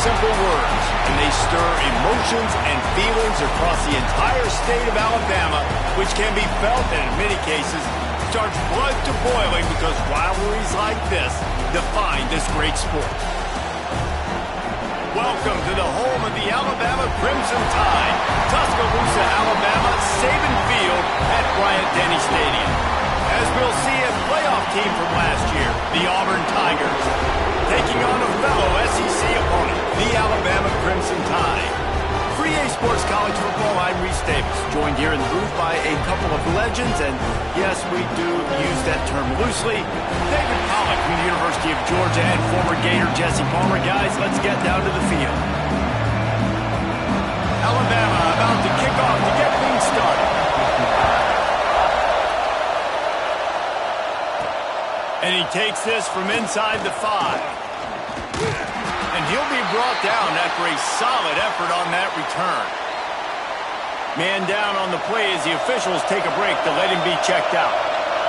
simple words, and they stir emotions and feelings across the entire state of Alabama, which can be felt and in many cases starts blood to boiling because rivalries like this define this great sport. Welcome to the home of the Alabama Crimson Tide, Tuscaloosa, Alabama, Saban Field at Bryant-Denny Stadium. As we'll see, a playoff team from last year, the Auburn Tigers, taking on a fellow SEC opponent, the Alabama Crimson Tide. For EA Sports College Football, I'm Reese Davis, joined here in the booth by a couple of legends, and yes, we do use that term loosely. David Pollack from the University of Georgia and former Gator Jesse Palmer. Guys, let's get down to the field. Alabama about to kick off to get things started. And he takes this from inside the 5. And he'll be brought down after a solid effort on that return. Man down on the play as the officials take a break to let him be checked out.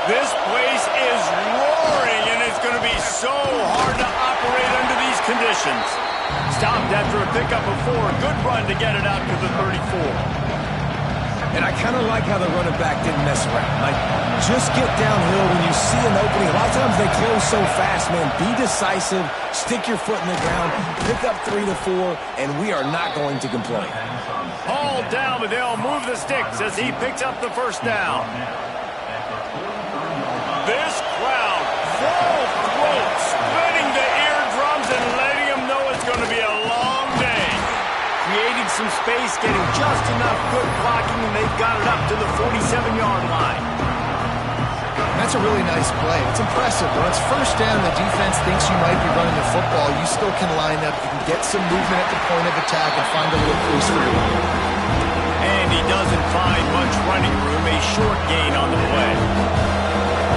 This place is roaring, and it's going to be so hard to operate under these conditions. Stopped after a pickup of 4. Good run to get it out to the 34. And I kind of like how the running back didn't mess around. Like, just get downhill when you see an opening. A lot of times they close so fast, man. Be decisive, stick your foot in the ground, pick up 3 to 4, and we are not going to complain. Hauled down, but they'll move the sticks as he picks up the first down. This crowd, full throat, splitting the eardrums and letting them know it's going to be a long day. Creating some space, getting just enough good blocking, and they've got it up to the 47-yard line. That's a really nice play. It's impressive. When it's first down, the defense thinks you might be running the football. You still can line up. You can get some movement at the point of attack and find a little crease for you. And he doesn't find much running room. A short gain on the play.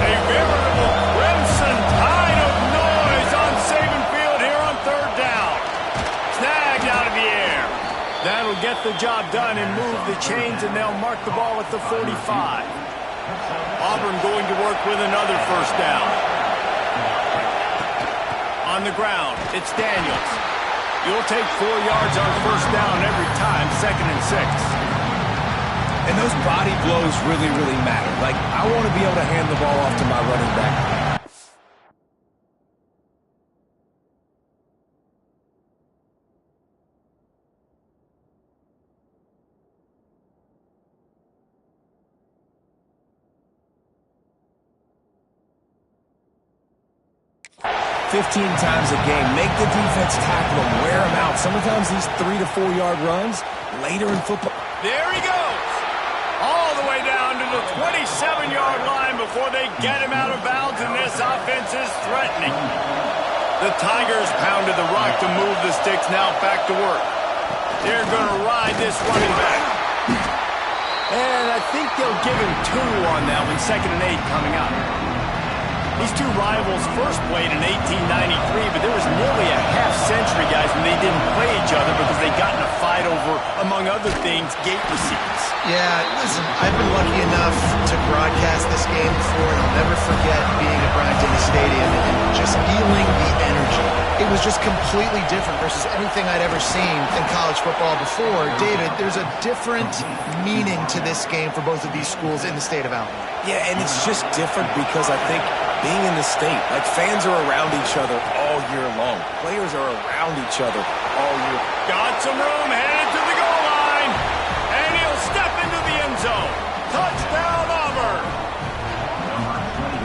A veritable crimson tide of noise on Saban Field here on third down. Snagged out of the air. That'll get the job done and move the chains, and they'll mark the ball at the 45. Auburn going to work with another first down. On the ground, it's Daniels. You'll take 4 yards on first down every time, 2nd and 6. And those body blows really, really matter. Like, I want to be able to hand the ball off to my running back. 15 times a game. Make the defense tackle them, wear them out. Sometimes these 3 to 4 yard runs later in football. There he goes. All the way down to the 27-yard line before they get him out of bounds, and this offense is threatening. The Tigers pounded the rock to move the sticks, now back to work. They're going to ride this running back. And I think they'll give him 2 on that one, 2nd and 8 coming up. These two rivals first played in 1893, but there was nearly a half-century, guys, when they didn't play each other because they got in a fight over, among other things, gate receipts. Yeah, listen, I've been lucky enough to broadcast this game before, and I'll never forget being at Bryant-Denny Stadium and just feeling the energy. It was just completely different versus anything I'd ever seen in college football before. David, there's a different meaning to this game for both of these schools in the state of Alabama. Yeah, and it's just different because I think being in the state, like fans are around each other all year long. Players are around each other all year. Got some room, headed to the goal line, and he'll step into the end zone. Touchdown, Auburn.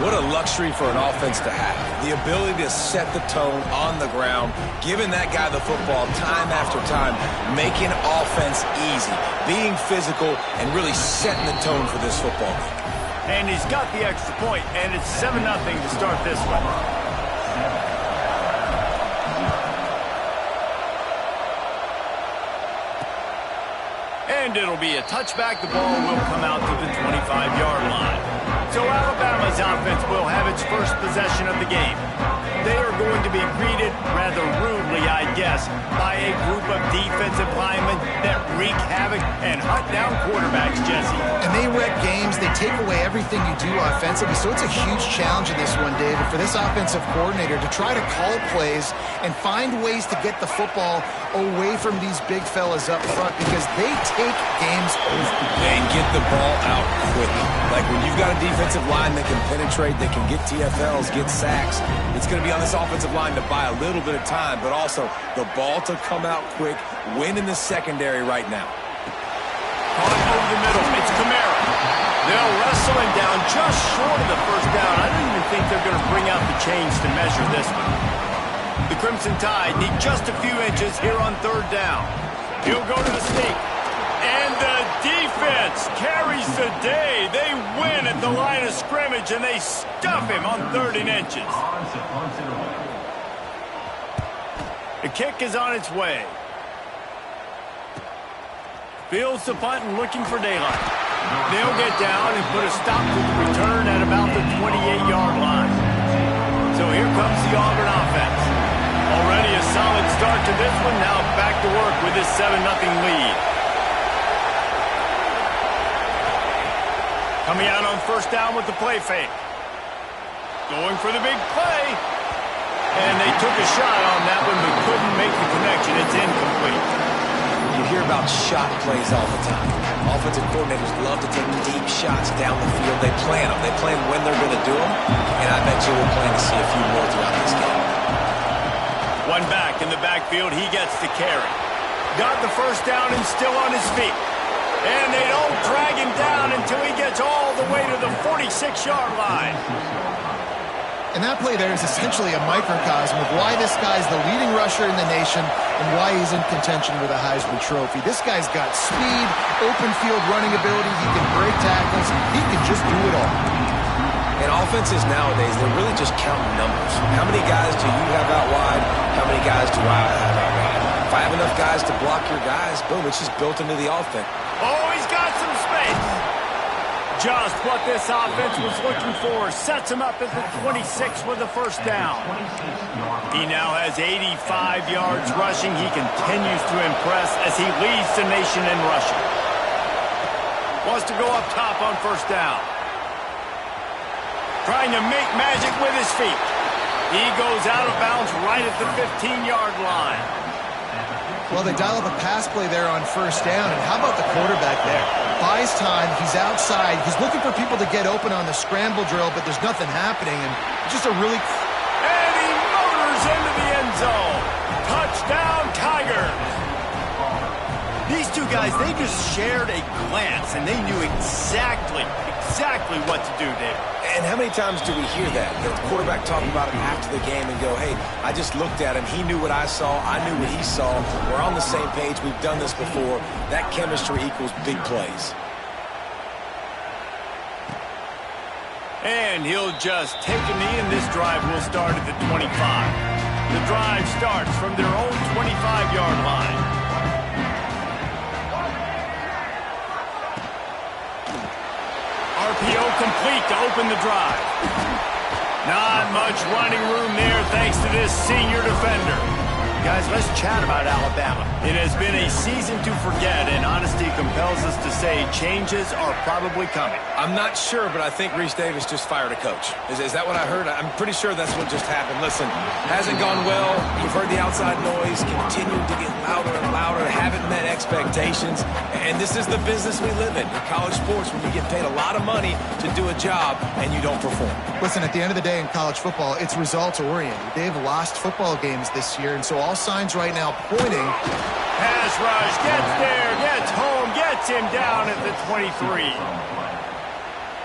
What a luxury for an offense to have. The ability to set the tone on the ground, giving that guy the football time after time, making offense easy, being physical, and really setting the tone for this football game. And he's got the extra point, and it's 7-0 to start this one. And it'll be a touchback. The ball will come out to the 25-yard line. So Alabama's offense will have its first possession of the game. They are going to be greeted rather rudely, I guess, by a group of defensive linemen that wreak havoc and hunt down quarterbacks, Jesse. And they wreck games. They take away everything you do offensively. So it's a huge challenge in this one, David, for this offensive coordinator to try to call plays and find ways to get the football away from these big fellas up front because they take games over. And get the ball out quick. Like when you've got a defensive line that can penetrate, that can get TFLs, get sacks, it's going to be on this offensive line to buy a little bit of time, but also the ball to come out quick, win in the secondary right now. On over the middle, it's Kamara. They'll wrestle him down just short of the first down. I don't even think they're going to bring out the chains to measure this one. The Crimson Tide need just a few inches here on third down. He'll go to the sneak. And the defense carries the day. They win at the line of scrimmage, and they stuff him on 30 inches. The kick is on its way. Fields the punt and looking for daylight. They'll get down and put a stop to the return at about the 28-yard line. So here comes the Auburn offense. Already a solid start to this one. Now back to work with this 7-0 lead. Coming out on first down with the play fake. Going for the big play. And they took a shot on that one but couldn't make the connection. It's incomplete. You hear about shot plays all the time. Offensive coordinators love to take deep shots down the field. They plan them. They plan when they're going to do them. And I bet you we'll plan to see a few more throughout this game. One back in the backfield. He gets the carry. Got the first down and still on his feet. And they don't drag him down until he gets all the way to the 46-yard line. And that play there is essentially a microcosm of why this guy's the leading rusher in the nation and why he's in contention with a Heisman Trophy. This guy's got speed, open field running ability. He can break tackles. He can just do it all. And offenses nowadays, they're really just counting numbers. How many guys do you have out wide? How many guys do I have out wide? If I have enough guys to block your guys, boom, it's just built into the offense. Oh, he's got some space. Just what this offense was looking for. Sets him up at the 26 with the first down. He now has 85 yards rushing. He continues to impress as he leads the nation in rushing. Wants to go up top on first down. Trying to make magic with his feet. He goes out of bounds right at the 15-yard line. Well, they dial up a pass play there on first down, and how about the quarterback there? Buys time, he's outside, he's looking for people to get open on the scramble drill, but there's nothing happening, and just a really... And he motors into the end zone. Touchdown, Tigers. These two guys, they just shared a glance, and they knew exactly what to do, David. And how many times do we hear that? The quarterback talking about him after the game and go, hey, I just looked at him. He knew what I saw. I knew what he saw. We're on the same page. We've done this before. That chemistry equals big plays. And he'll just take a knee, and this drive will start at the 25. The drive starts from their own 25-yard line. RPO complete to open the drive. Not much running room there thanks to this senior defender. Guys, let's chat about Alabama. It has been a season to forget, and honesty compels us to say changes are probably coming. I'm not sure, but I think Reese Davis just fired a coach. Is that what I heard? I'm pretty sure that's what just happened. Listen, hasn't gone well. You've heard the outside noise, continuing to get louder and louder, haven't met expectations. And this is the business we live in college sports, when you get paid a lot of money to do a job and you don't perform. Listen, at the end of the day in college football, it's results-oriented. They've lost football games this year, and so all signs right now pointing. Pass rush, gets there, gets home, gets him down at the 23.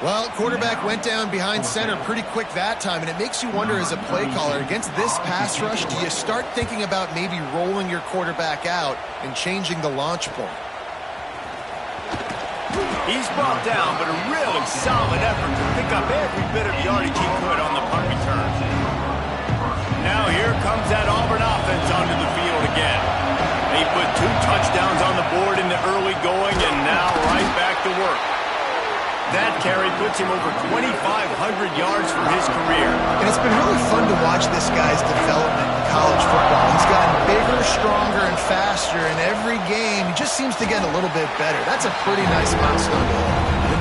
Well, quarterback went down behind center pretty quick that time, and it makes you wonder as a play caller, against this pass rush, do you start thinking about maybe rolling your quarterback out and changing the launch point? He's brought down, but a really solid effort to pick up every bit of yardage he could on the punt return. Now here comes that Auburn offense onto the field again. They put 2 touchdowns on the board in the early going, and now right back to work. That carry puts him over 2,500 yards for his career. And it's been really fun to watch this guy's development in college football. He's gotten bigger, stronger, and faster in every game. He just seems to get a little bit better. That's a pretty nice milestone. The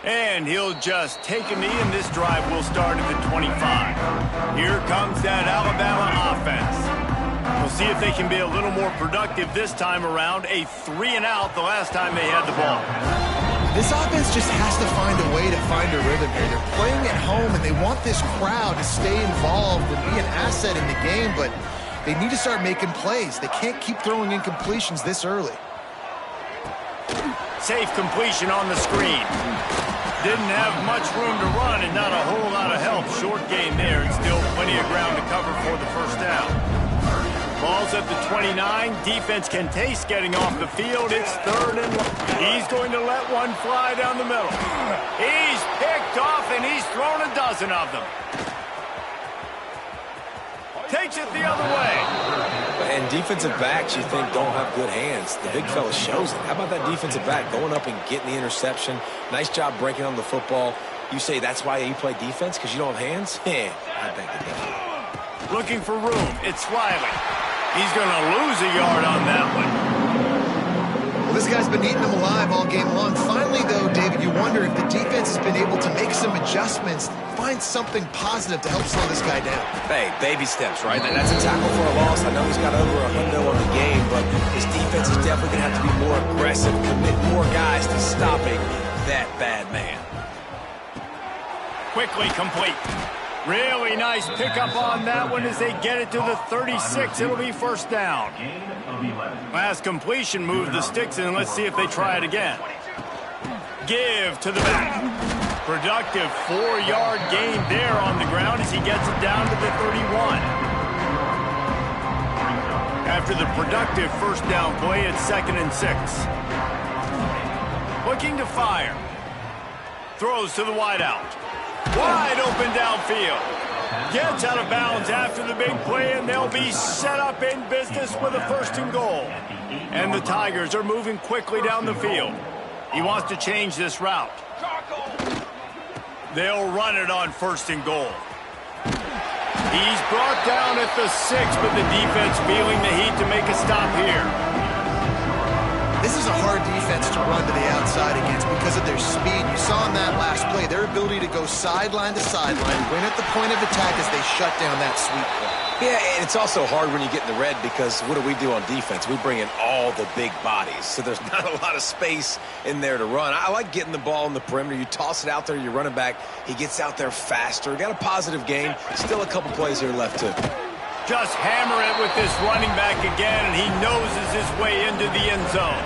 And he'll just take a knee, and this drive will start at the 25. Here comes that Alabama offense. We'll see if they can be a little more productive this time around. A 3-and-out the last time they had the ball. This offense just has to find a way to find a rhythm here. They're playing at home, and they want this crowd to stay involved and be an asset in the game, but they need to start making plays. They can't keep throwing incompletions this early. Safe completion on the screen. Didn't have much room to run and not a whole lot of help. Short game there, and still plenty of ground to cover for the first down. Ball's at the 29. Defense can taste getting off the field. It's 3rd and long. He's going to let one fly down the middle. He's picked off, and he's thrown a dozen of them. Takes it the other way. And defensive backs, you think, don't have good hands. The big fella shows it. How about that defensive back going up and getting the interception? Nice job breaking on the football. You say that's why you play defense, because you don't have hands? Yeah, I think it does. Looking for room. It's Wiley. He's going to lose a yard on that one. Well, this guy's been eating them alive all game long. Finally, though, David, you wonder if the defense has been able to make some adjustments, find something positive to help slow this guy down. Hey, baby steps, right? That's a tackle for a loss. I know he's got over $100 on the game, but his defense is definitely going to have to be more aggressive, commit more guys to stopping that bad man. Quickly complete. Really nice pickup on that one as they get it to the 36. It'll be first down. Last completion moved the sticks in. Let's see if they try it again. Give to the back. Productive 4-yard gain there on the ground as he gets it down to the 31. After the productive first down play, it's 2nd and 6. Looking to fire. Throws to the wideout. Wide open downfield. Gets out of bounds after the big play, and they'll be set up in business with a 1st and goal. And the Tigers are moving quickly down the field. He wants to change this route. They'll run it on 1st and goal. He's brought down at the 6, but the defense feeling the heat to make a stop here. This is a hard defense to run to the outside against because of their speed. You saw in that last play, their ability to go sideline to sideline, win at the point of attack as they shut down that sweep play. Yeah, and it's also hard when you get in the red because what do we do on defense? We bring in all the big bodies, so there's not a lot of space in there to run. I like getting the ball in the perimeter. You toss it out there, your running back, he gets out there faster. Got a positive game. Still a couple plays here left too. Just hammer it with this running back again, and he noses his way into the end zone.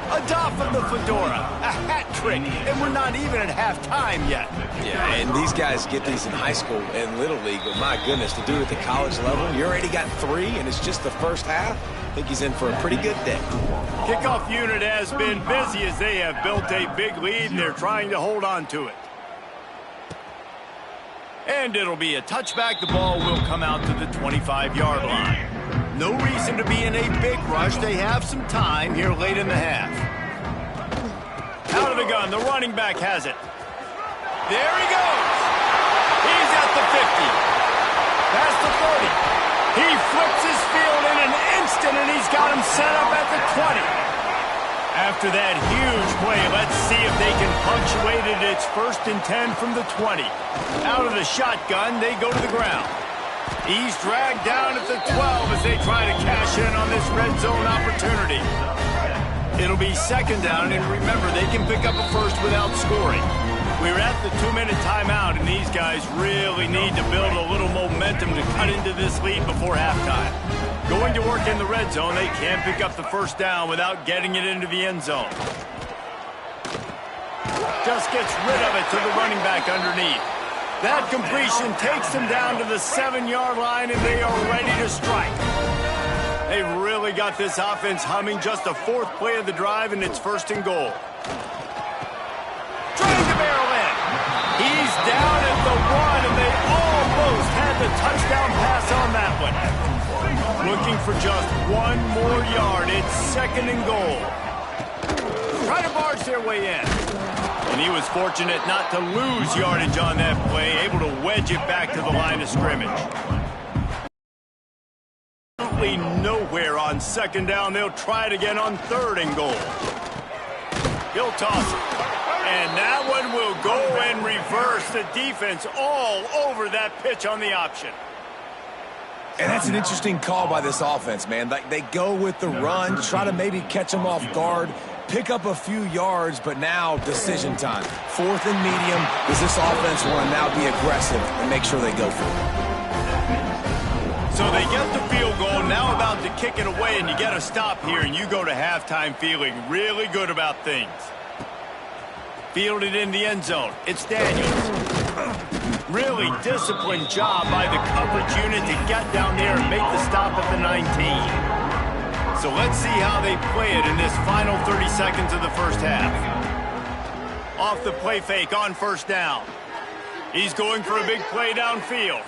A doff of the fedora, a hat trick, and we're not even at halftime yet. Yeah, and these guys get these in high school and Little League, but my goodness, to do it at the college level, you already got 3, and it's just the first half. I think he's in for a pretty good day. Kickoff unit has been busy as they have built a big lead, and they're trying to hold on to it. And it'll be a touchback. The ball will come out to the 25-yard line. No reason to be in a big rush. They have some time here late in the half. Out of the gun, the running back has it. There he goes. He's at the 50. Past the 30. He flips his field in an instant, and he's got him set up at the 20. After that huge play, let's see if they can punctuate it. It's 1st and 10 from the 20. Out of the shotgun, they go to the ground. He's dragged down at the 12 as they try to cash in on this red zone opportunity. It'll be 2nd down, and remember, they can pick up a first without scoring. We're at the 2-minute timeout, and these guys really need to build a little momentum to cut into this lead before halftime. Going to work in the red zone, they can't pick up the first down without getting it into the end zone. Just gets rid of it to the running back underneath. That completion takes them down to the 7-yard line, and they are ready to strike. They've really got this offense humming. Just the 4th play of the drive, and it's 1st and goal. Trying to barrel in. He's down at the 1, and they almost had the touchdown pass on that one. Looking for just 1 more yard. It's 2nd and goal. Try to barge their way in. And he was fortunate not to lose yardage on that play, able to wedge it back to the line of scrimmage. Absolutely nowhere on 2nd down. They'll try it again on 3rd and goal. He'll toss it. And that one will go in reverse. The defense all over that pitch on the option. And that's an interesting call by this offense, man. Like, they go with the run, try to maybe catch them off guard, pick up a few yards, but now decision time. 4th and medium. Does this offense want to now be aggressive and make sure they go for it? So they get the field goal, now about to kick it away, and you get a stop here, and you go to halftime feeling really good about things. Fielded in the end zone. It's Daniels. Really disciplined job by the coverage unit to get down there and make the stop at the 19. So let's see how they play it in this final 30 seconds of the first half. Off the play fake on first down. He's going for a big play downfield.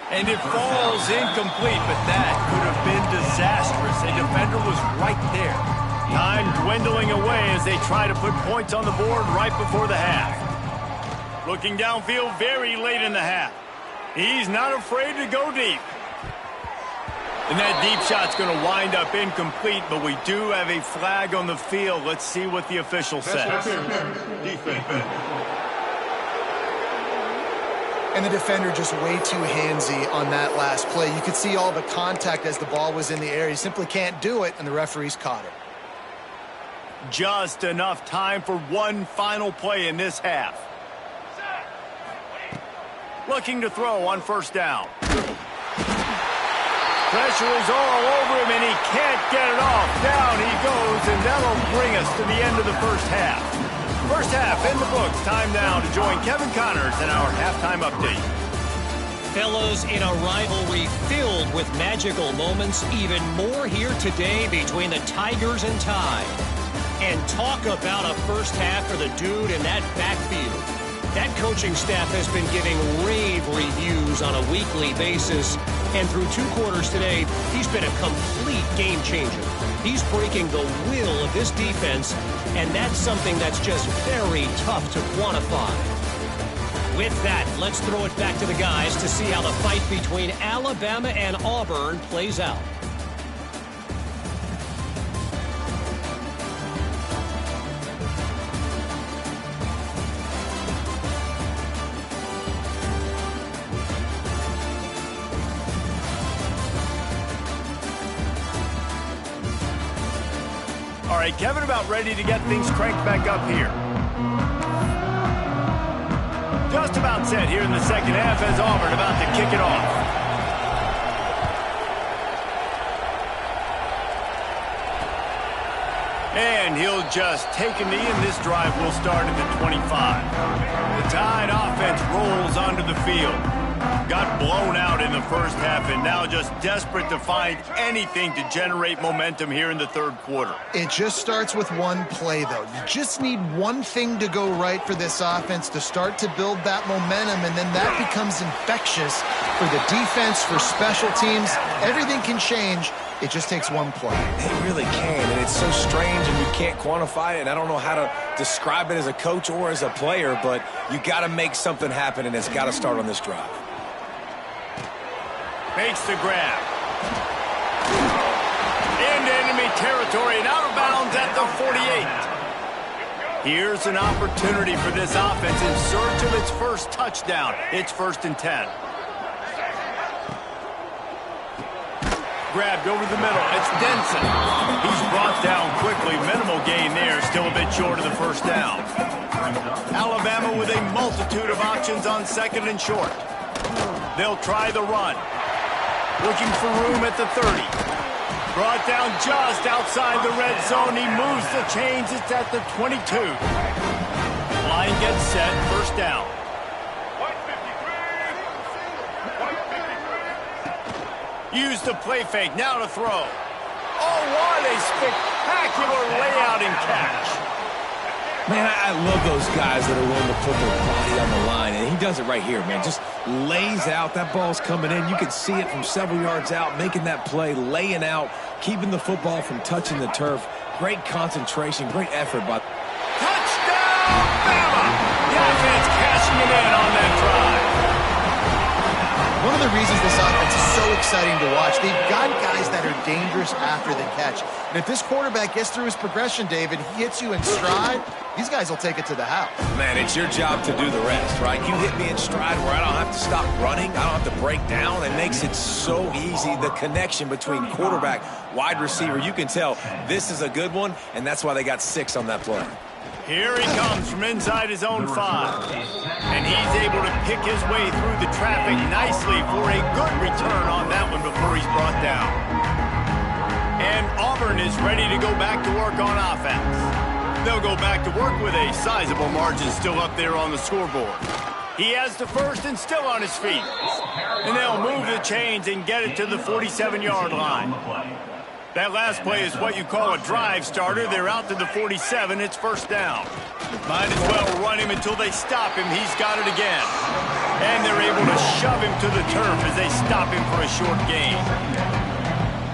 And it falls incomplete, but that could have been disastrous. A defender was right there. Time dwindling away as they try to put points on the board right before the half. Looking downfield very late in the half. He's not afraid to go deep. And that deep shot's going to wind up incomplete, but we do have a flag on the field. Let's see what the official says. And the defender just way too handsy on that last play. You could see all the contact as the ball was in the air. He simply can't do it, and the referees caught it. Just enough time for one final play in this half. Looking to throw on first down. Pressure is all over him, and he can't get it off. Down he goes, and that'll bring us to the end of the first half. First half in the books. Time now to join Kevin Connors in our halftime update. Fellows, in a rivalry filled with magical moments, even more here today between the Tigers and Tide. And talk about a first half for the dude in that backfield. That coaching staff has been giving rave reviews on a weekly basis. And through 2 quarters today, he's been a complete game changer. He's breaking the will of this defense, and that's something that's just very tough to quantify. With that, let's throw it back to the guys to see how the fight between Alabama and Auburn plays out. All right, Kevin about ready to get things cranked back up here. Just about set here in the second half as Auburn about to kick it off. And he'll just take a knee, and this drive will start at the 25. The Tide offense rolls onto the field. Got blown out in the first half, and now just desperate to find anything to generate momentum here in the third quarter. It just starts with one play, though. You just need one thing to go right for this offense to start to build that momentum, and then that becomes infectious for the defense, for special teams. Everything can change. It just takes one play. It really can, and it's so strange, and you can't quantify it, and I don't know how to describe it as a coach or as a player, but you got to make something happen, and it's got to start on this drive. Makes the grab. Into enemy territory and out of bounds at the 48. Here's an opportunity for this offense in search of its first touchdown. It's 1st and 10. Grabbed over the middle. It's Denson. He's brought down quickly. Minimal gain there. Still a bit short of the first down. Alabama with a multitude of options on 2nd and short. They'll try the run. Looking for room at the 30. Brought down just outside the red zone. He moves the chains. It's at the 22. Line gets set. First down. Use the play fake. Now to throw. Oh, what a spectacular layout and catch. Man, I love those guys that are willing to put their body on the line, and he does it right here, man. Just lays out. That ball's coming in. You can see it from several yards out, making that play, laying out, keeping the football from touching the turf. Great concentration, great effort by... Touchdown, Bama! The offense cashing it in on that drive. One of the reasons this offense is so exciting to watch. They've got guys that are dangerous after the catch. And if this quarterback gets through his progression, David, he hits you in stride, these guys will take it to the house. Man, it's your job to do the rest, right? You hit me in stride where I don't have to stop running. I don't have to break down. It makes it so easy. The connection between quarterback, wide receiver, you can tell this is a good one, and that's why they got 6 on that play. Here he comes from inside his own 5. And he's able to pick his way through the traffic nicely for a good return on that one before he's brought down. And Auburn is ready to go back to work on offense. They'll go back to work with a sizable margin still up there on the scoreboard. He has the first and still on his feet. And they'll move the chains and get it to the 47-yard line. That last play is what you call a drive starter. They're out to the 47. It's first down. Might as well run him until they stop him. He's got it again. And they're able to shove him to the turf as they stop him for a short gain.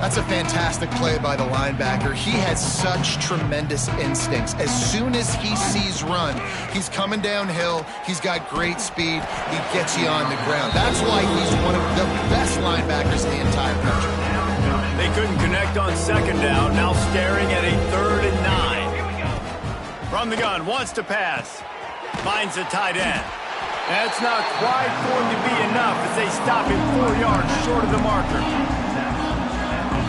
That's a fantastic play by the linebacker. He has such tremendous instincts. As soon as he sees run, he's coming downhill. He's got great speed. He gets you on the ground. That's why he's one of the best linebackers in the entire country. They couldn't connect on second down. Now staring at a 3rd and 9. From the gun, wants to pass. Finds the tight end. That's not quite going to be enough as they stop him 4 yards short of the marker.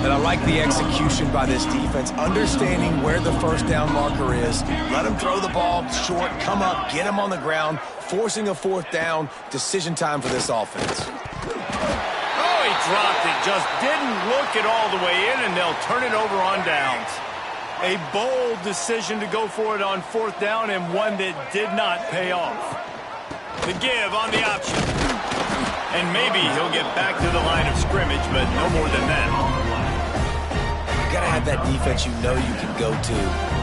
And I like the execution by this defense, understanding where the first down marker is. Let him throw the ball short, come up, get him on the ground, forcing a 4th down. Decision time for this offense. Oh, he dropped it. Just didn't look it all the way in, and they'll turn it over on downs. A bold decision to go for it on 4th down, and one that did not pay off. The give on the option. And maybe he'll get back to the line of scrimmage, but no more than that. You got to have that defense you know you can go to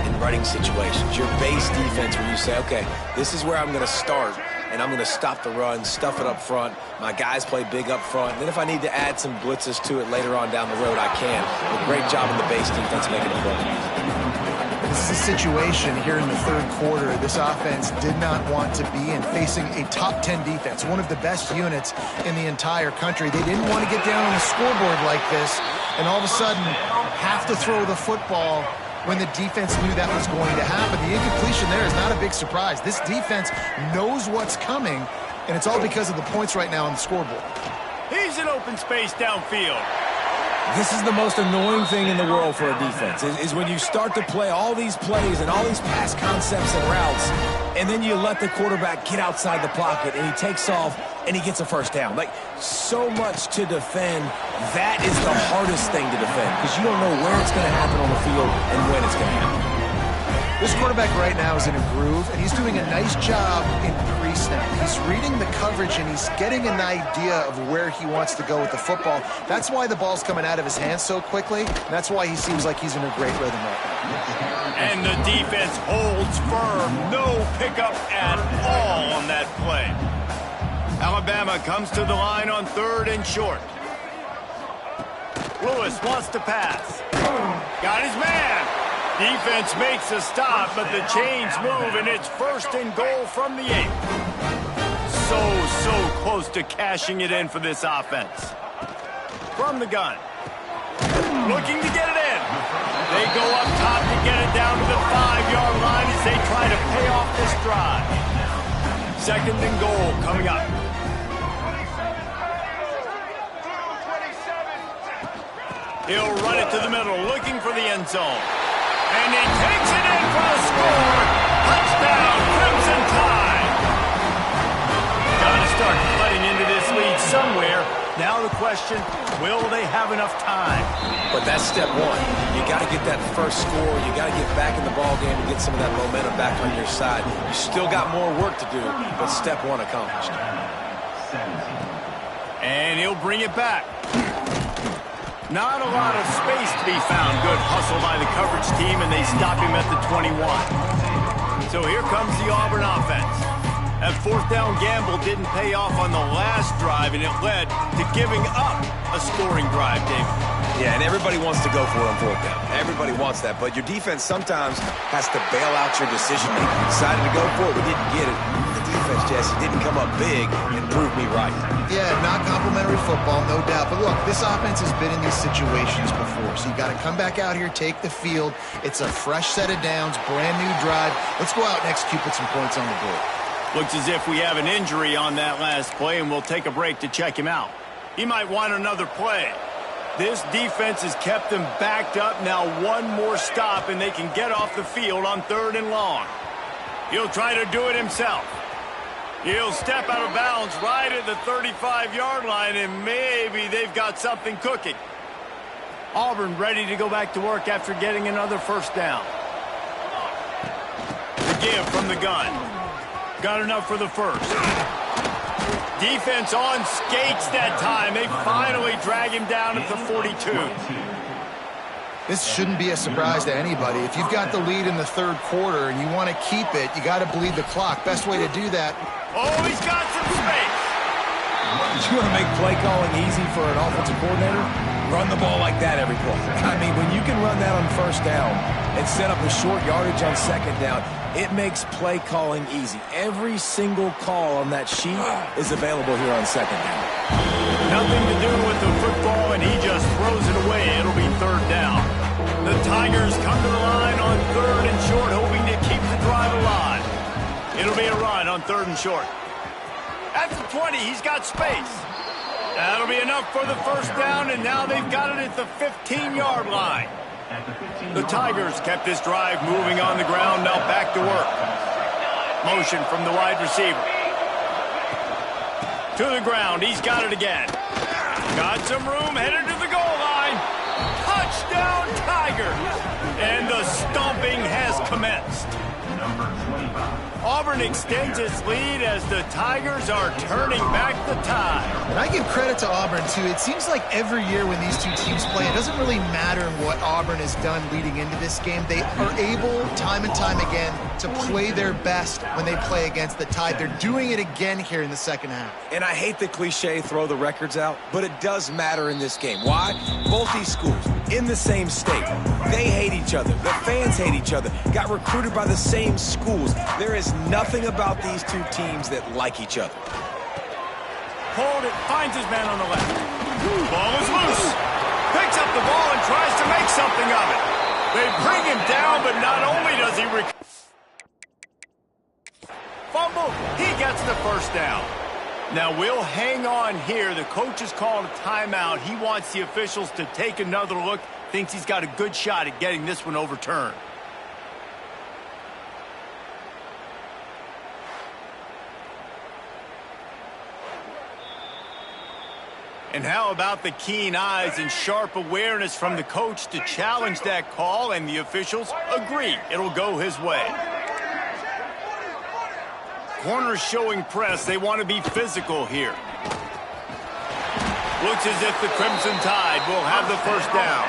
in running situations. Your base defense where you say, okay, this is where I'm going to start, and I'm going to stop the run, stuff it up front. My guys play big up front. Then if I need to add some blitzes to it later on down the road, I can. A great job in the base defense making it work. This is a situation here in the 3rd quarter this offense did not want to be in, facing a top 10 defense, one of the best units in the entire country. They didn't want to get down on a scoreboard like this and all of a sudden have to throw the football when the defense knew that was going to happen. The incompletion there is not a big surprise. This defense knows what's coming, and it's all because of the points right now on the scoreboard. He's in open space downfield. This is the most annoying thing in the world for a defense, is when you start to play all these plays and all these pass concepts and routes, and then you let the quarterback get outside the pocket, and he takes off, and he gets a first down. Like, so much to defend. That is the hardest thing to defend, because you don't know where it's going to happen on the field and when it's going to happen. This quarterback right now is in a groove, and he's doing a nice job in pre-snap. He's reading the coverage, and he's getting an idea of where he wants to go with the football. That's why the ball's coming out of his hands so quickly, and that's why he seems like he's in a great rhythm right now. And the defense holds firm. No pickup at all on that play. Alabama comes to the line on 3rd and short. Lewis wants to pass. Got his man. Defense makes a stop, but the chains move, and it's 1st and goal from the 8. So close to cashing it in for this offense. From the gun. Looking to get it in. They go up top to get it down to the 5-yard line as they try to pay off this drive. 2nd and goal coming up. He'll run it to the middle, looking for the end zone. And he takes it in for the score. Touchdown, Crimson Tide. Got to start cutting into this lead somewhere. Now the question, will they have enough time? But that's step 1. You got to get that first score. You got to get back in the ball game and get some of that momentum back on your side. You still got more work to do, but step 1 accomplished. And he'll bring it back. Not a lot of space to be found. Good hustle by the coverage team, and they stop him at the 21. So here comes the Auburn offense. That 4th down gamble didn't pay off on the last drive, and it led to giving up a scoring drive, David. Yeah, and everybody wants to go for it on 4th down. Everybody wants that, but your defense sometimes has to bail out your decision-making. Decided to go for it, we didn't get it. The defense, Jesse, didn't come up big and prove me right. Yeah, not complimentary football, no doubt. But look, this offense has been in these situations before, so you got to come back out here, take the field. It's a fresh set of downs, brand new drive. Let's go out and execute, put some points on the board. Looks as if we have an injury on that last play, and we'll take a break to check him out. He might want another play. This defense has kept them backed up. Now one more stop, and they can get off the field on 3rd and long. He'll try to do it himself. He'll step out of bounds right at the 35-yard line, and maybe they've got something cooking. Auburn ready to go back to work after getting another first down. The give from the gun. Got enough for the first. Defense on skates that time. They finally drag him down at the 42. This shouldn't be a surprise to anybody. If you've got the lead in the 3rd quarter and you want to keep it, you got to bleed the clock. Best way to do that. Oh, he's got some space. You want to make play calling easy for an offensive coordinator? Run the ball like that every play. I mean, when you can run that on first down and set up a short yardage on second down, it makes play calling easy. Every single call on that sheet is available here on second down. Nothing to do with the football, and he just throws it away. It'll be 3rd down. The Tigers come to the line on 3rd and short, hoping to keep the drive alive. It'll be a run on 3rd and short. At the 20, he's got space. That'll be enough for the first down, and now they've got it at the 15-yard line. The Tigers kept this drive moving on the ground, now back to work. Motion from the wide receiver. To the ground, he's got it again. Got some room, headed to the goal line. Touchdown, Tigers! And the stomping has commenced. Auburn extends its lead as the Tigers are turning back the tide. And I give credit to Auburn, too. It seems like every year when these two teams play, it doesn't really matter what Auburn has done leading into this game. They are able, time and time again, to play their best when they play against the Tide. They're doing it again here in the second half. And I hate the cliche, throw the records out, but it does matter in this game. Why? Both these schools, in the same state. They hate each other. The fans hate each other. Got recruited by the same schools. There is nothing about these two teams that like each other. Hold it, finds his man on the left. Ball is loose. Picks up the ball and tries to make something of it. They bring him down, but not only does he fumble, he gets the first down. Now we'll hang on here. The coach has called a timeout. He wants the officials to take another look. Thinks he's got a good shot at getting this one overturned. And how about the keen eyes and sharp awareness from the coach to challenge that call, and the officials agree it'll go his way. Corners showing press. They want to be physical here. Looks as if the Crimson Tide will have the first down.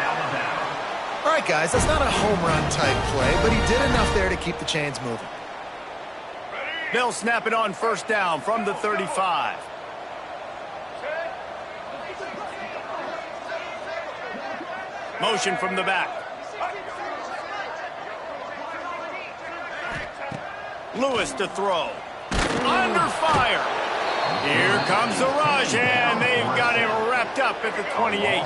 All right, guys, that's not a home run type play, but he did enough there to keep the chains moving. They'll snap it on first down from the 35. Motion from the back. Lewis to throw. Under fire. Here comes the rush, and they've got him wrapped up at the 28.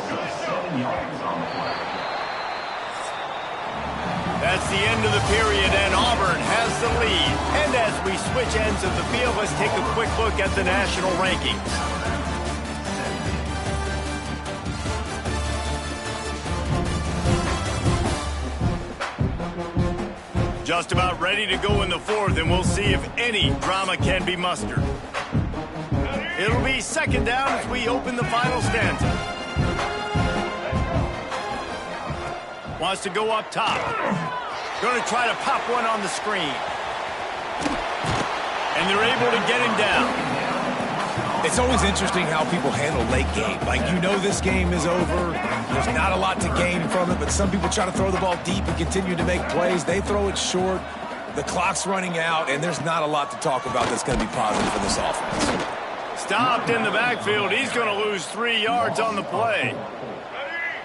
That's the end of the period, and Auburn has the lead. And as we switch ends of the field, let's take a quick look at the national rankings. Just about ready to go in the fourth, and we'll see if any drama can be mustered. It'll be second down as we open the final stanza. Wants to go up top. Going to try to pop one on the screen. And they're able to get him down. It's always interesting how people handle late game. Like, you know this game is over. There's not a lot to gain from it, but some people try to throw the ball deep and continue to make plays. They throw it short. The clock's running out, and there's not a lot to talk about that's going to be positive for this offense. Stopped in the backfield. He's going to lose 3 yards on the play.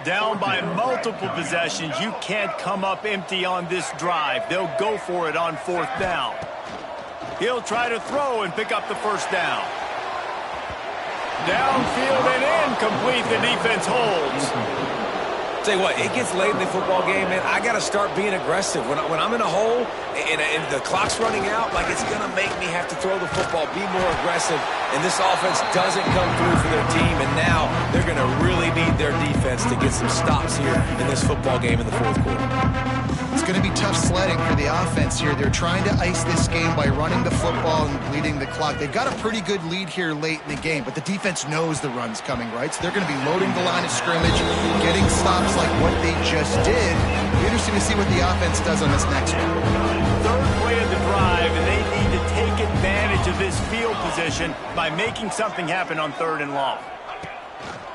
Down by multiple possessions. You can't come up empty on this drive. They'll go for it on fourth down. He'll try to throw and pick up the first down. Downfield and incomplete. The defense holds. Tell you what, it gets late in the football game, man. I got to start being aggressive. When I'm in a hole and the clock's running out, like, it's going to make me have to throw the football, be more aggressive. And this offense doesn't come through for their team, and now they're going to really need their defense to get some stops here in this football game in the fourth quarter. It's going to be tough sledding for the offense here. They're trying to ice this game by running the football and bleeding the clock. They've got a pretty good lead here late in the game, but the defense knows the run's coming, right? So they're going to be loading the line of scrimmage, getting stops like what they just did. It'll be interesting to see what the offense does on this next one. Third play of the drive, and they need to take advantage of this field position by making something happen on 3rd and long.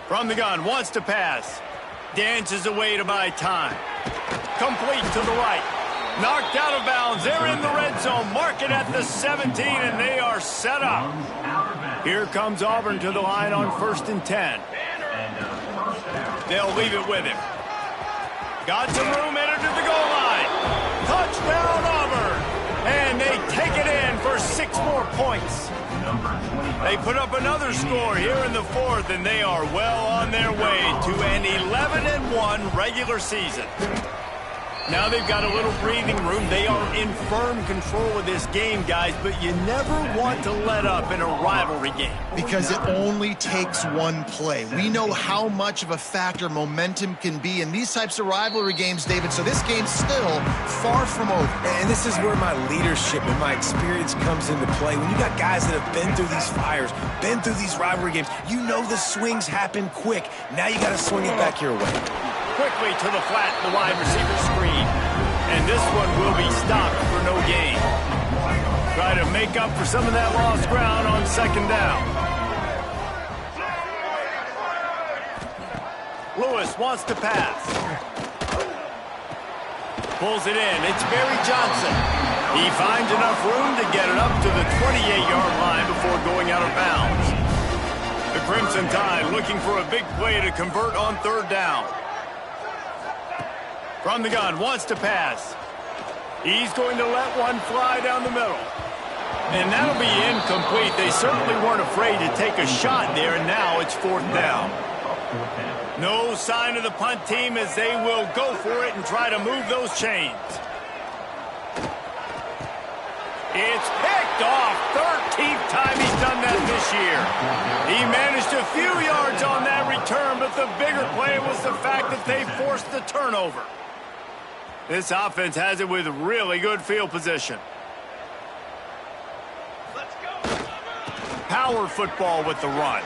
From the gun, wants to pass. Dances away to buy time. Complete to the right. Knocked out of bounds. They're in the red zone. Mark it at the 17, and they are set up. Here comes Auburn to the line on 1st and 10. They'll leave it with him. Got some room, headed to the goal line. Touchdown, Auburn. And they take it in for 6 more points. They put up another score here in the 4th, and they are well on their way to an 11-1 regular season. Now they've got a little breathing room. They are in firm control of this game, guys, but you never want to let up in a rivalry game. Because it only takes one play. We know how much of a factor momentum can be in these types of rivalry games, David, so this game's still far from over. And this is where my leadership and my experience comes into play. When you got guys that have been through these fires, been through these rivalry games, you know the swings happen quick. Now you got to swing it back your way. Quickly to the flat, the wide receiver screen. And this one will be stopped for no gain. Try to make up for some of that lost ground on 2nd down. Lewis wants to pass. Pulls it in. It's Barry Johnson. He finds enough room to get it up to the 28-yard line before going out of bounds. The Crimson Tide looking for a big play to convert on 3rd down. From the gun, wants to pass. He's going to let one fly down the middle. And that'll be incomplete. They certainly weren't afraid to take a shot there, and now it's 4th down. No sign of the punt team as they will go for it and try to move those chains. It's picked off. 13th time he's done that this year. He managed a few yards on that return, but the bigger play was the fact that they forced the turnover. This offense has it with really good field position. Let's go. Power football with the run.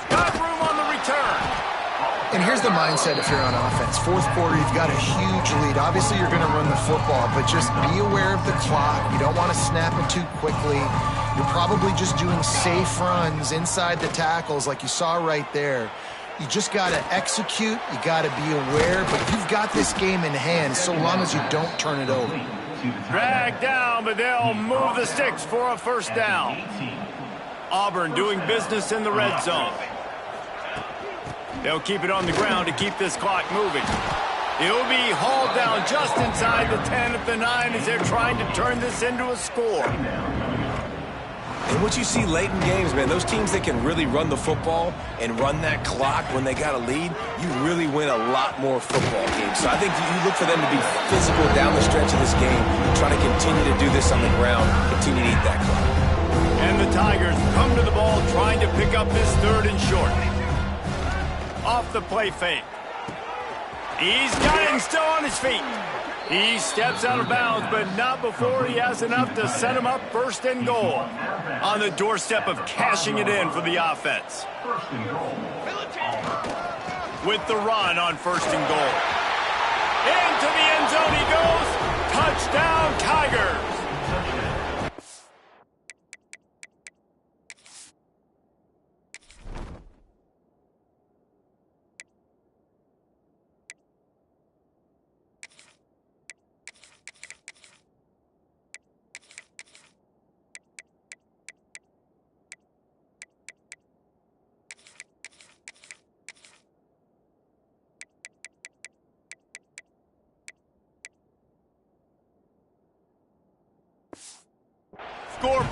Got room on the return. And here's the mindset if you're on offense. 4th quarter, you've got a huge lead. Obviously, you're going to run the football, but just be aware of the clock. You don't want to snap it too quickly. You're probably just doing safe runs inside the tackles like you saw right there. You just got to execute. You got to be aware, but you've got this game in hand so long as you don't turn it over. Drag down, but they'll move the sticks for a 1st down. Auburn doing business in the red zone. They'll keep it on the ground to keep this clock moving. He'll be hauled down just inside the 10 at the 9 as they're trying to turn this into a score. And what you see late in games, man, those teams that can really run the football and run that clock when they got a lead, you really win a lot more football games. So I think you look for them to be physical down the stretch of this game, try to continue to do this on the ground, continue to eat that clock. And the Tigers come to the ball trying to pick up this 3rd and short. Off the play fake. He's got it and still on his feet. He steps out of bounds, but not before he has enough to set him up 1st and goal. On the doorstep of cashing it in for the offense. With the run on 1st and goal. Into the end zone he goes. Touchdown, Tigers.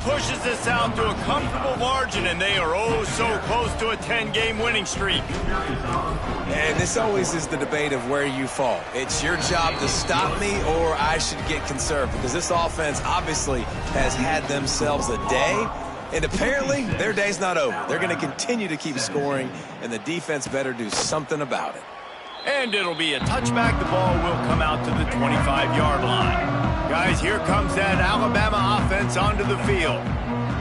pushes this out to a comfortable margin, and they are oh so close to a 10-game winning streak. And this always is the debate of where you fall. It's your job to stop me, or I should get conserved, because this offense obviously has had themselves a day, and apparently their day's not over. They're going to continue to keep scoring, and the defense better do something about it. And it'll be a touchback. The ball will come out to the 25-yard line. Guys, here comes that Alabama offense onto the field.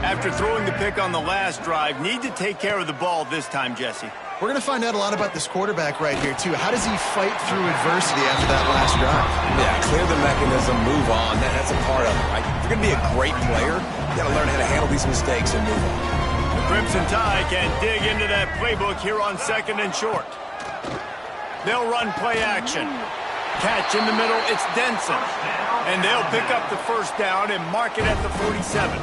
After throwing the pick on the last drive, need to take care of the ball this time, Jesse. We're going to find out a lot about this quarterback right here, too. How does he fight through adversity after that last drive? Yeah, clear the mechanism, move on. That's a part of it, right? If you're going to be a great player, you got to learn how to handle these mistakes and move on. The Crimson Tide can dig into that playbook here on 2nd and short. They'll run play action. Catch in the middle, it's Denson. And they'll pick up the first down and mark it at the 47.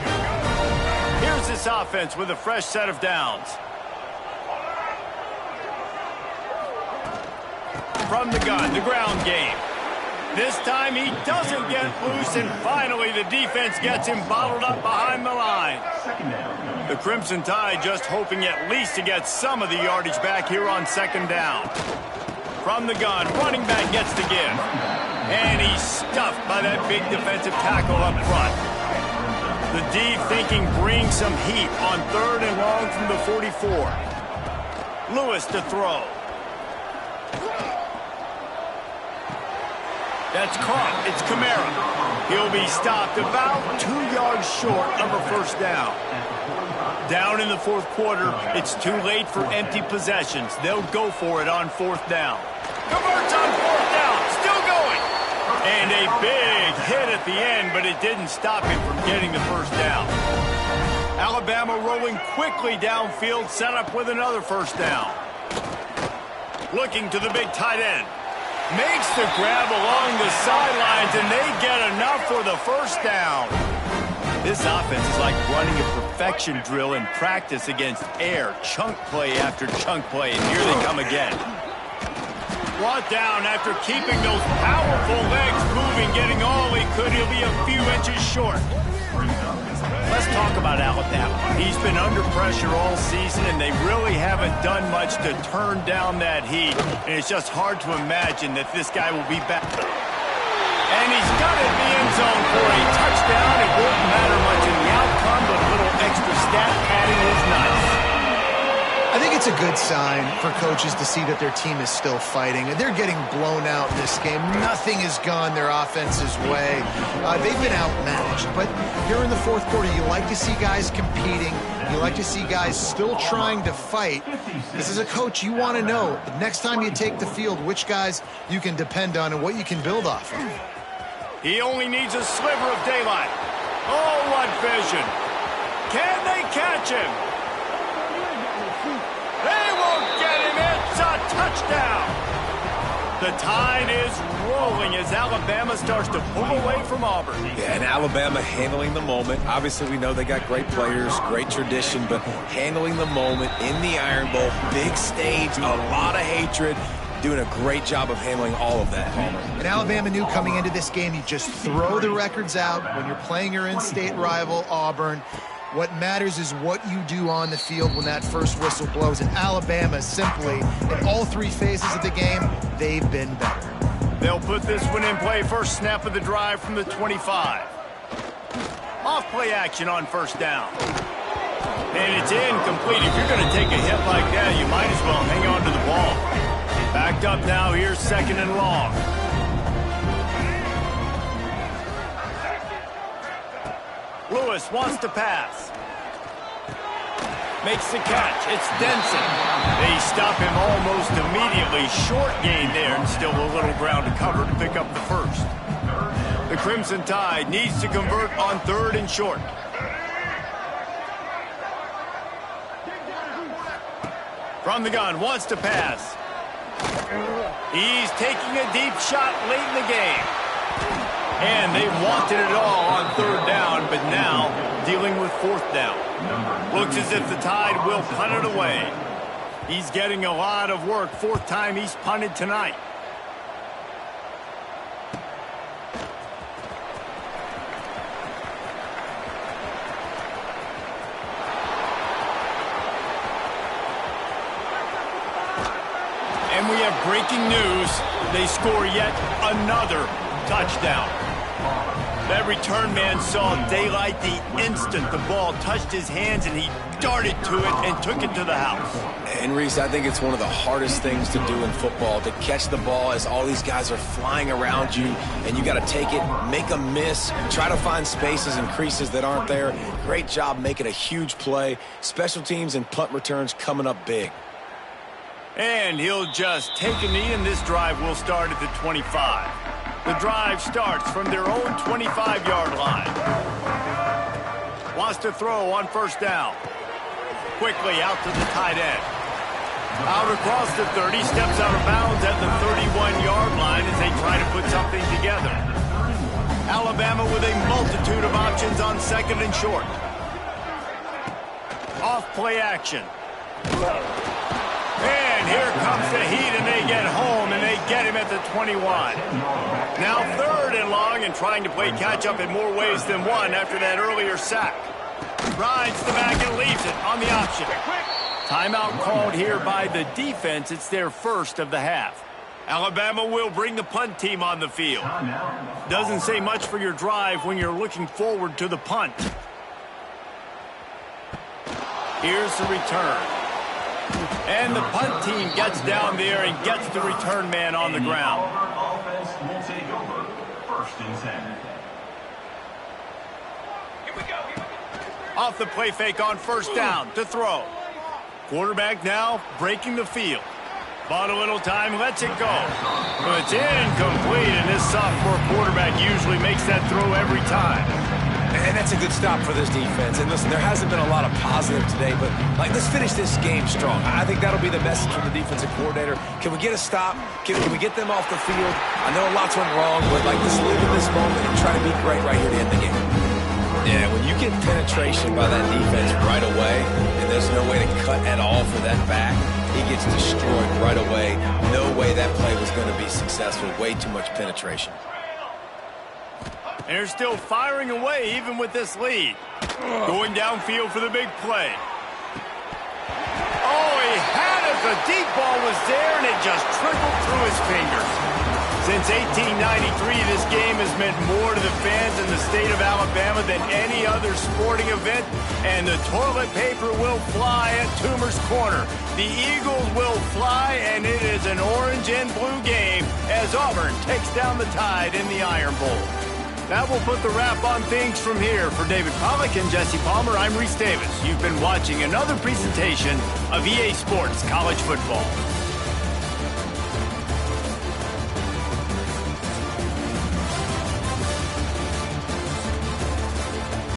Here's this offense with a fresh set of downs. From the gun, the ground game. This time he doesn't get loose, and finally the defense gets him bottled up behind the line. The Crimson Tide just hoping at least to get some of the yardage back here on 2nd down. From the gun, running back gets the give. And he's stuffed by that big defensive tackle up front. The D thinking bring some heat on 3rd and long from the 44. Lewis to throw. That's caught. It's Kamara. He'll be stopped about 2 yards short of a first down. Down in the 4th quarter, it's too late for empty possessions. They'll go for it on 4th down. Converts on 4th down. Still going. And a big hit at the end, but it didn't stop him from getting the first down. Alabama rolling quickly downfield, set up with another first down. Looking to the big tight end. Makes the grab along the sidelines, and they get enough for the first down. This offense is like running a perfection drill in practice against air. Chunk play after chunk play, and here they come again. Brought down after keeping those powerful legs moving, getting all he could. He'll be a few inches short. Let's talk about Alabama. He's been under pressure all season, and they really haven't done much to turn down that heat. And it's just hard to imagine that this guy will be back. And he's got it in the end zone for a touchdown. It won't matter much in the outcome, but a little extra stat padding is nice. I think it's a good sign for coaches to see that their team is still fighting. They're getting blown out in this game. Nothing has gone their offense's way. They've been outmatched. But here in the 4th quarter, you like to see guys competing. You like to see guys still trying to fight. This is a coach, you want to know, the next time you take the field, which guys you can depend on and what you can build off of. He only needs a sliver of daylight. Oh, what vision. Can they catch him? They won't get him. It's a touchdown. The tide is rolling as Alabama starts to pull away from Auburn. Yeah, and Alabama handling the moment. Obviously, we know they got great players, great tradition, but handling the moment in the Iron Bowl, big stage, a lot of hatred, doing a great job of handling all of that. And Alabama knew coming into this game, you just throw the records out when you're playing your in-state rival, Auburn. What matters is what you do on the field when that first whistle blows. And Alabama simply, in all 3 phases of the game, they've been better. They'll put this one in play. First snap of the drive from the 25. Off play action on first down. And it's incomplete. If you're going to take a hit like that, you might as well hang on to the ball. Backed up now. Here's 2nd and long. Lewis wants to pass. Makes the catch. It's Denson. They stop him almost immediately. Short gain there, and still a little ground to cover to pick up the first. The Crimson Tide needs to convert on 3rd and short. From the gun, wants to pass. He's taking a deep shot late in the game. And they wanted it all on 3rd down, but now dealing with 4th down. Looks as if the Tide will punt it away. He's getting a lot of work. 4th time he's punted tonight. And we have breaking news. They score yet another touchdown. That return man saw daylight the instant the ball touched his hands, and he darted to it and took it to the house. And, Reese, I think it's one of the hardest things to do in football, to catch the ball as all these guys are flying around you, and you got to take it, make a miss, try to find spaces and creases that aren't there. Great job making a huge play. Special teams and punt returns coming up big. And he'll just take a knee, and this drive will start at the 25. The drive starts from their own 25-yard line. Wants to throw on first down. Quickly out to the tight end. Out across the 30, steps out of bounds at the 31-yard line as they try to put something together. Alabama with a multitude of options on second and short. Off play action. And here comes the heat, and they get home, and they get him at the 21. Now third and long, and trying to play catch-up in more ways than one after that earlier sack. Rides the back and leaves it on the option. Timeout called here by the defense. It's their first of the half. Alabama will bring the punt team on the field. Doesn't say much for your drive when you're looking forward to the punt. Here's the return. And the punt team gets down there and gets the return man on the ground. Offense will take over. First and 10. Off the play fake on first down to throw. Quarterback now breaking the field. Bought a little time, lets it go. But it's incomplete, and this sophomore quarterback usually makes that throw every time. And that's a good stop for this defense. And listen, there hasn't been a lot of positive today, but let's finish this game strong. I think that'll be the message from the defensive coordinator. Can we get a stop? Can we get them off the field? I know lots went wrong, but let's live in this moment and try to be great right here to end the game. Yeah, when you get penetration by that defense right away, and there's no way to cut at all for that back, he gets destroyed right away. No way that play was going to be successful. Way too much penetration. And they're still firing away even with this lead. Going downfield for the big play. Oh, he had it. The deep ball was there, and it just trickled through his fingers. Since 1893, this game has meant more to the fans in the state of Alabama than any other sporting event, and the toilet paper will fly at Toomer's Corner. The Eagles will fly, and it is an orange and blue game as Auburn takes down the Tide in the Iron Bowl. That will put the wrap on things from here. For David Pollack and Jesse Palmer, I'm Reese Davis. You've been watching another presentation of EA Sports College Football.